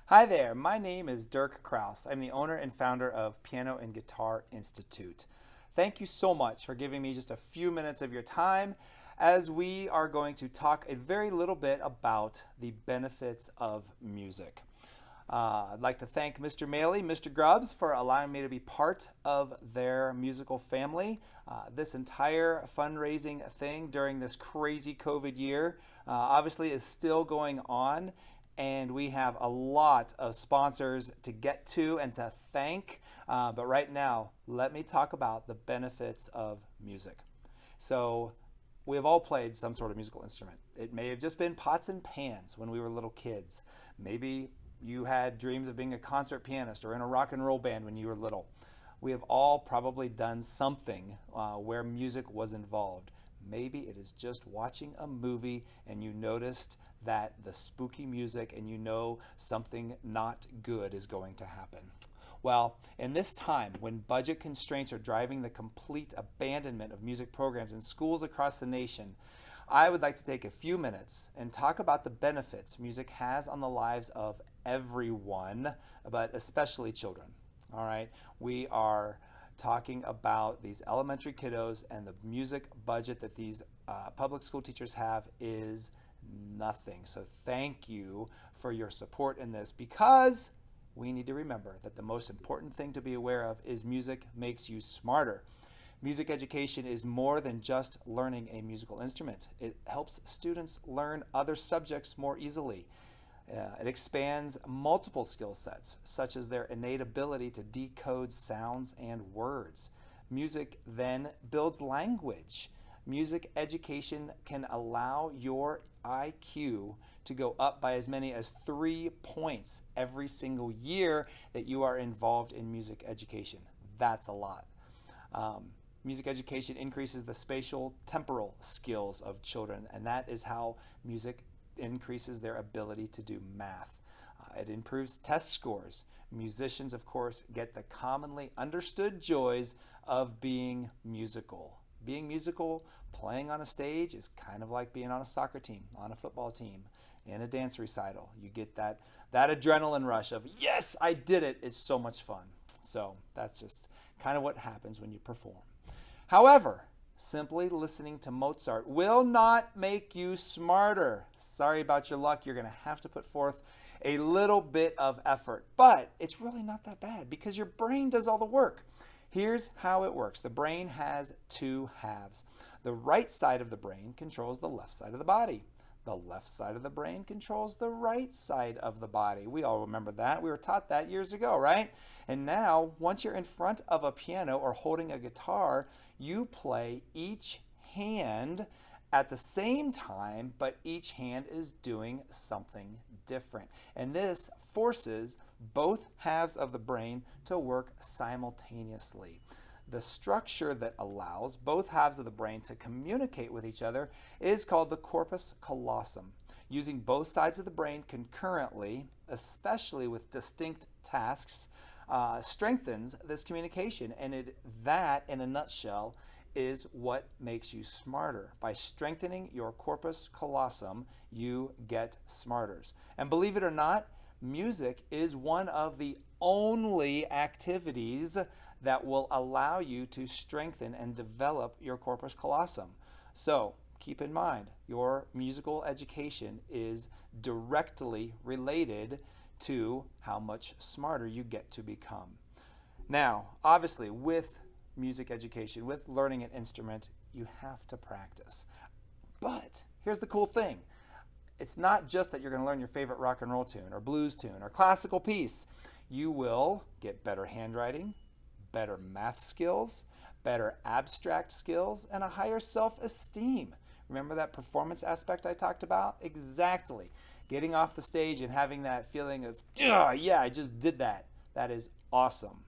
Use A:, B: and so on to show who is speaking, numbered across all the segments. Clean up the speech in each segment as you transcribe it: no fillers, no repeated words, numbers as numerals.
A: Hi there, my name is Dirk Kraus. I'm the owner and founder of Piano and Guitar Institute. Thank you so much for giving me just a few minutes of your time as we are going to talk a very little bit about the benefits of music. I'd like to thank Mr. Maley, Mr. Grubbs for allowing me to be part of their musical family. This entire fundraising thing during this crazy COVID year obviously is still going on, and we have a lot of sponsors to get to and to thank. But right now, let me talk about the benefits of music. So, we have all played some sort of musical instrument. It may have just been pots and pans when we were little kids. Maybe you had dreams of being a concert pianist or in a rock and roll band when you were little. We have all probably done something where music was involved. Maybe it is just watching a movie and you noticed that the spooky music and you know something not good is going to happen. Well, in this time when budget constraints are driving the complete abandonment of music programs in schools across the nation, I would like to take a few minutes and talk about the benefits music has on the lives of everyone, but especially children. All right, we are talking about these elementary kiddos, and the music budget that these public school teachers have is nothing. So thank you for your support in this, because we need to remember that the most important thing to be aware of is music makes you smarter. Music education is more than just learning a musical instrument. It helps students learn other subjects more easily. It expands multiple skill sets, such as their innate ability to decode sounds and words. Music then builds language. Music education can allow your IQ to go up by as many as 3 points every single year that you are involved in music education. That's a lot. Music education increases the spatial temporal skills of children, and that is how music increases their ability to do math. It improves test scores. Musicians, of course, get the commonly understood joys of being musical. Being musical, playing on a stage, is kind of like being on a soccer team, on a football team, in a dance recital. You get that adrenaline rush of, yes, I did it. It's so much fun. So that's just kind of what happens when you perform. However, simply listening to Mozart will not make you smarter. Sorry about your luck. You're going to have to put forth a little bit of effort. But it's really not that bad because your brain does all the work. Here's how it works. The brain has two halves. The right side of the brain controls the left side of the body. The left side of the brain controls the right side of the body. We all remember that. We were taught that years ago, right? And now, once you're in front of a piano or holding a guitar, you play each hand at the same time, but each hand is doing something different. And this forces both halves of the brain to work simultaneously. The structure that allows both halves of the brain to communicate with each other is called the corpus callosum. Using both sides of the brain concurrently, especially with distinct tasks, strengthens this communication. And that, in a nutshell, is what makes you smarter. By strengthening your corpus callosum, you get smarter. And believe it or not, music is one of the only activities that will allow you to strengthen and develop your corpus callosum. So keep in mind, your musical education is directly related to how much smarter you get to become. Now, obviously, with music education, with learning an instrument, you have to practice. But here's the cool thing. It's not just that you're going to learn your favorite rock and roll tune or blues tune or classical piece. You will get better handwriting, better math skills, better abstract skills, and a higher self-esteem. Remember that performance aspect I talked about? Exactly. Getting off the stage and having that feeling of, yeah, I just did that. That is awesome.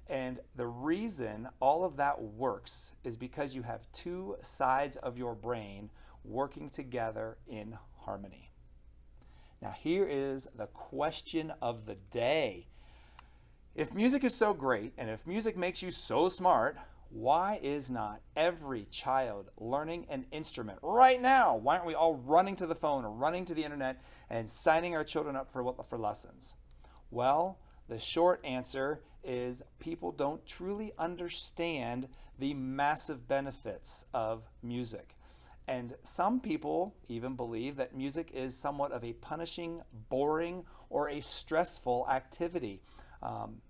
A: And the reason all of that works is because you have two sides of your brain working together in harmony. Now, here is the question of the day. If music is so great, and if music makes you so smart, why is not every child learning an instrument right now? Why aren't we all running to the phone or running to the internet and signing our children up for lessons? Well, the short answer is people don't truly understand the massive benefits of music. And some people even believe that music is somewhat of a punishing, boring, or a stressful activity.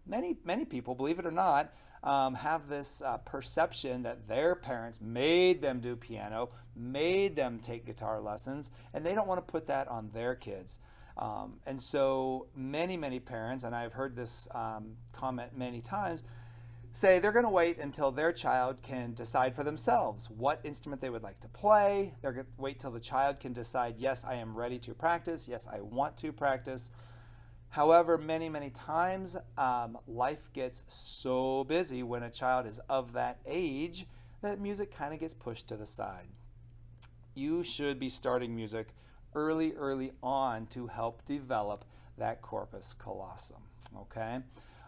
A: Many people, believe it or not, have this perception that their parents made them do piano, made them take guitar lessons, and they don't want to put that on their kids. And so many parents, and I've heard this comment many times, say they're going to wait until their child can decide for themselves what instrument they would like to play. They're going to wait till the child can decide, yes, I am ready to practice. Yes, I want to practice. However, many times life gets so busy when a child is of that age that music kind of gets pushed to the side. You should be starting music early on to help develop that corpus callosum, okay?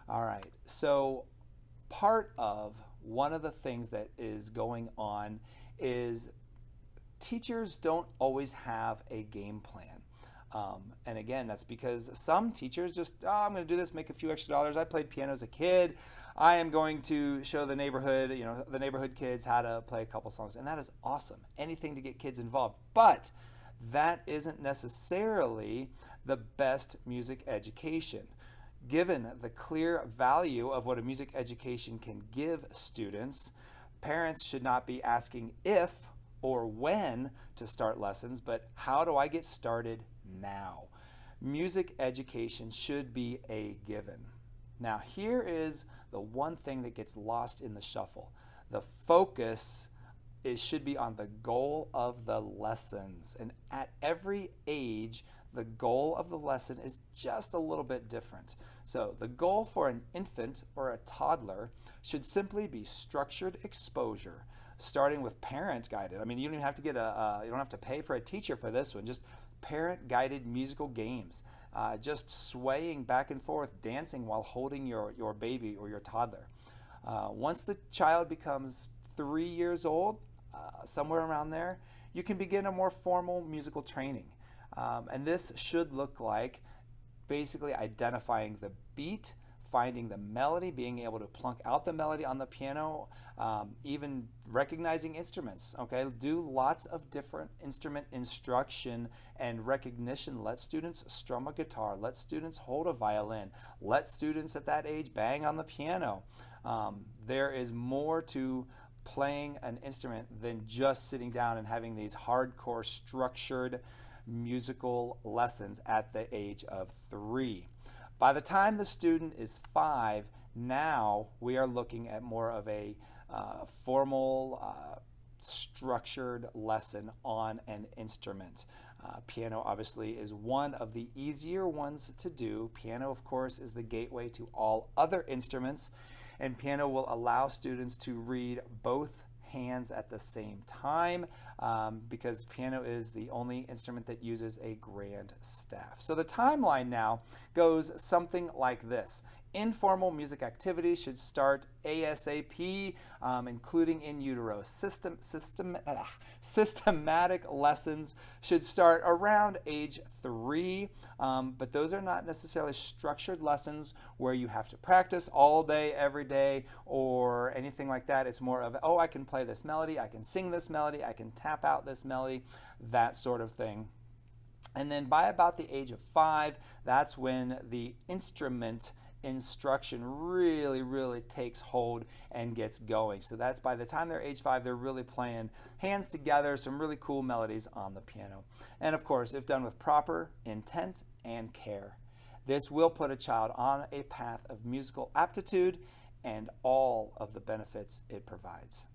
A: All right, so part of one of the things that is going on is teachers don't always have a game plan. And again, that's because some teachers just, I'm going to do this, make a few extra dollars. I played piano as a kid. I am going to show the neighborhood, the neighborhood kids how to play a couple songs. And that is awesome. Anything to get kids involved. But that isn't necessarily the best music education. Given the clear value of what a music education can give students, parents should not be asking if or when to start lessons, but how do I get started now? Music education should be a given. Now, here is the one thing that gets lost in the shuffle. The focus should be on the goal of the lessons. And at every age, the goal of the lesson is just a little bit different. So the goal for an infant or a toddler should simply be structured exposure, starting with parent guided. I mean, you don't even have to get you don't have to pay for a teacher for this one. Just parent guided musical games, just swaying back and forth, dancing while holding your baby or your toddler. Once the child becomes 3 years old, somewhere around there, you can begin a more formal musical training. And this should look like basically identifying the beat, finding the melody, being able to plunk out the melody on the piano, even recognizing instruments, okay? Do lots of different instrument instruction and recognition. Let students strum a guitar. Let students hold a violin. Let students at that age bang on the piano. There is more to playing an instrument than just sitting down and having these hardcore structured musical lessons at the age of 3. By the time the student is 5, now we are looking at more of a formal, structured lesson on an instrument. Piano obviously is one of the easier ones to do. Piano, of course, is the gateway to all other instruments, and piano will allow students to read both hands at the same time because piano is the only instrument that uses a grand staff. So the timeline now goes something like this. Informal music activities should start ASAP, including in utero. Systematic lessons should start around age 3, but those are not necessarily structured lessons where you have to practice all day, every day, or anything like that. It's more of, oh, I can play this melody, I can sing this melody, I can tap out this melody, that sort of thing. And then by about the age of 5, that's when the instrument instruction really takes hold and gets going. So that's by the time they're age 5, they're really playing hands together, some really cool melodies on the piano. And of course, if done with proper intent and care, this will put a child on a path of musical aptitude and all of the benefits it provides.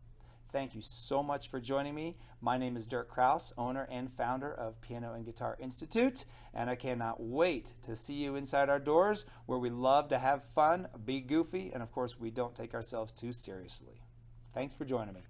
A: Thank you so much for joining me. My name is Dirk Krause, owner and founder of Piano and Guitar Institute, and I cannot wait to see you inside our doors where we love to have fun, be goofy, and of course we don't take ourselves too seriously. Thanks for joining me.